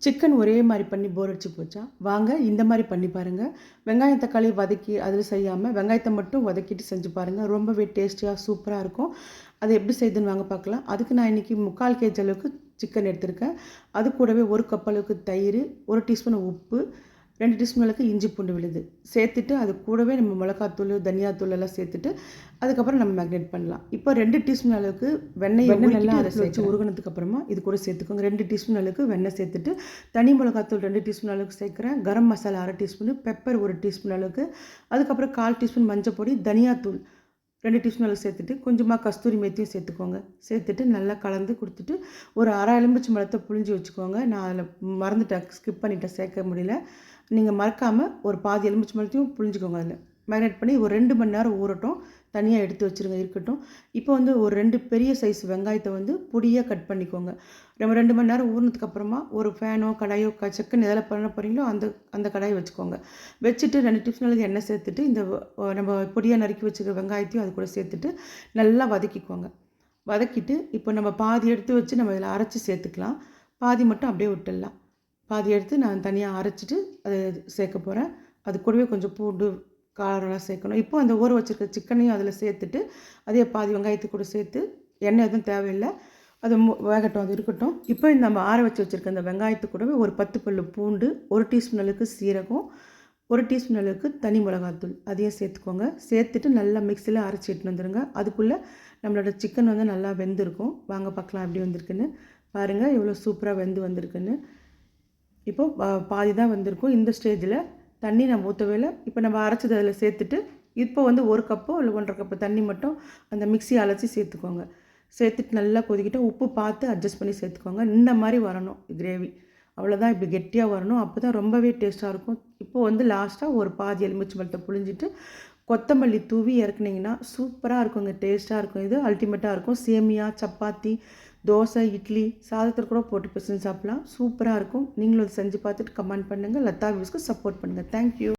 Chicken ஒரே மாதிரி பண்ணி போர் அடிச்சு போச்சா? வாங்க இந்த மாதிரி பண்ணி பாருங்கள். வெங்காயம் தக்காளி வதக்கி அதில் செய்யாமல் வெங்காயத்தை மட்டும் வதக்கிட்டு செஞ்சு பாருங்கள். ரொம்பவே டேஸ்டியாக சூப்பராக இருக்கும். அதை எப்படி செய்யுதுன்னு வாங்க பார்க்கலாம். அதுக்கு நான் இன்றைக்கி 3/4 kg அளவுக்கு சிக்கன் எடுத்திருக்கேன். அது கூடவே 1 கப் அளவுக்கு தயிர், 1 டீஸ்பூன் உப்பு, 2 டீஸ்பூன் அளவுக்கு இஞ்சி பூண்டு விழுது சேர்த்துட்டு, அது கூடவே நம்ம மிளகாத்தூள், தனியாத்தூள் எல்லாம் சேர்த்துட்டு அதுக்கப்புறம் நம்ம மேக்னேட் பண்ணலாம். இப்போ 2 டீஸ்பூன் அளவுக்கு வெண்ணெய் நல்லா அதை வச்சு உருகினதுக்கப்புறமா இது கூட சேர்த்துக்கோங்க. 2 டீஸ்பூன் அளவுக்கு வெண்ணெய் சேர்த்துட்டு, தனி மிளகாத்தூள் 2 டீஸ்பூன் அளவுக்கு சேர்க்குறேன். Garam masala 1/2 teaspoon, pepper 1 teaspoon அளவுக்கு, அதுக்கப்புறம் 1/4 டீஸ்பூன் மஞ்சள் பொடி, தனியாத்தூள் 2 டீஸ்பூன் அளவு சேர்த்துட்டு, கொஞ்சமாக கஸ்தூரி மேத்தியும் சேர்த்துக்கோங்க. சேர்த்துட்டு நல்லா கலந்து கொடுத்துட்டு, ஒரு அரை எலுமிச்சை பழத்தை புழிஞ்சு வச்சுக்கோங்க. நான் அதில் மறந்துட்டேன், ஸ்கிப் பண்ணிட்டேன், சேர்க்க முடியல. நீங்கள் மறக்காமல் ஒரு பாதி எலுமிச்சை பழத்தையும் புழிஞ்சிக்கோங்க. அதில் மேரினேட் பண்ணி ஒரு 2 மணி நேரம் ஊறட்டும். தனியாக எடுத்து வச்சுருங்க, இருக்கட்டும். இப்போ ஒரு 2 பெரிய சைஸ் வெங்காயத்தை பொடியாக கட் பண்ணிக்கோங்க. நம்ம 2 மணி நேரம் ஊறினதுக்கப்புறமா ஒரு ஃபேனோ கடாயோ சிக்கன் எதில் பண்ண போகிறீங்களோ அந்த கடாயை வச்சுக்கோங்க. வச்சுட்டு 2 டீஸ்பூன் அளவுக்கு எண்ணெய் சேர்த்துட்டு, இந்த நம்ம பொடியாக நறுக்கி வச்சுருக்க வெங்காயத்தையும் அது கூட சேர்த்துட்டு நல்லா வதக்கிக்கோங்க. வதக்கிட்டு இப்போ நம்ம பாதி எடுத்து வச்சு நம்ம இதில் அரைச்சி சேர்த்துக்கலாம். பாதி மட்டும் அப்படியே விட்டுடலாம். பாதி எடுத்து நான் தனியாக அரைச்சிட்டு அதை சேர்க்க போகிறேன். அது கூடவே கொஞ்சம் பூண்டு காரம்லாம் சேர்க்கணும். இப்போ அந்த ஊற வச்சுருக்க சிக்கனையும் அதில் சேர்த்துட்டு, அதே பாதி வெங்காயத்தை கூட சேர்த்து, எண்ணெய் எதுவும் தேவையில்லை, அது வேகட்டும், அது இருக்கட்டும். இப்போ நம்ம ஆற வச்சுருக்க அந்த வெங்காயத்து கூடவே ஒரு 10 பல்லு பூண்டு, 1 டீஸ்பூன் அளவுக்கு சீரகம், 1 டீஸ்பூன் அளவுக்கு தனி மிளகாத்தூள் அதையும் சேர்த்துக்கோங்க. சேர்த்துட்டு நல்லா மிக்சியில் அரைச்சி எடுத்துன்னு வந்துடுங்க. அதுக்குள்ளே நம்மளோட சிக்கன் நல்லா வெந்திருக்கும். வாங்க பார்க்கலாம் எப்படி வந்திருக்குன்னு. பாருங்கள் எவ்வளோ சூப்பராக வெந்து வந்திருக்குன்னு. இப்போது பாதி தான் வந்திருக்கும். இந்த ஸ்டேஜில் தண்ணி நம்ம ஊற்றவே இல்லை. இப்போ நம்ம அரைச்சது அதில் சேர்த்துட்டு, இப்போ 1 கப்போ இல்லை 1.5 கப்பு தண்ணி மட்டும் அந்த மிக்ஸி அலசி சேர்த்துக்கோங்க. சேர்த்துட்டு நல்லா கொதிக்கிட்டு உப்பு பார்த்து அட்ஜஸ்ட் பண்ணி சேர்த்துக்கோங்க. இந்த மாதிரி வரணும் கிரேவி. அவ்வளோதான், இப்படி கெட்டியாக வரணும். அப்போ தான் ரொம்பவே டேஸ்ட்டாக இருக்கும். இப்போது லாஸ்ட்டாக ஒரு பாதி எலுமிச்சை பழத்தை புழிஞ்சிட்டு கொத்தமல்லி தூவி இறக்குனீங்கன்னா சூப்பராக இருக்குங்க. டேஸ்ட்டாக இருக்கும். இது அல்டிமேட்டாக இருக்கும். சேமியா, சப்பாத்தி, தோசை, இட்லி, சாதத்தில் கூட போட்டு பிசைஞ்சு சாப்பிட்லாம். சூப்பராக இருக்கும். நீங்களும் அதை செஞ்சு பார்த்துட்டு கமெண்ட் பண்ணுங்கள். லதா வியூஸ்க்கு சப்போர்ட் பண்ணுங்கள். தேங்க்யூ.